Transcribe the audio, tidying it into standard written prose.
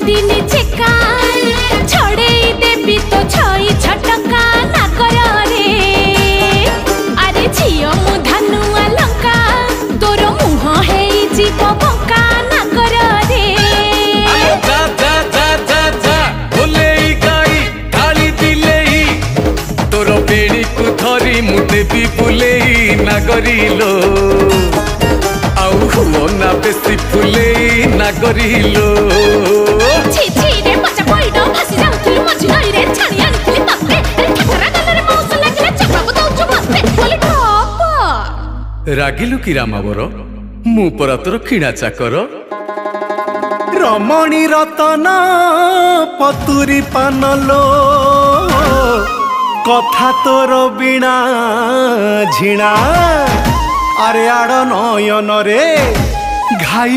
दिन चेका छड़े देवी तो छई छटका ना कर रे अरे झियो मु धनुआ लंका तोर मुह है जीव बंका ना कर रे जा जा जा जा जा बोले गाई गाली दिले तोर बेड़ी को धरी मु देवी बुले ना करिलो आउ हुओ ना बेसी फुले ना करिलो छी छी रे बच्चा पइडो भासी जाउथुलु मझी नई रे छाणी आनिथिलि तते रे ठकरा गलरे मौस लागिले चपाको दउछु मते बोली ठप रागिलु की रामावर मु परा तोर किणा चाकर रमणी रतन पतुरी पानलो कथा तोर बिना झिणा अरे आड़ नयन रे घाई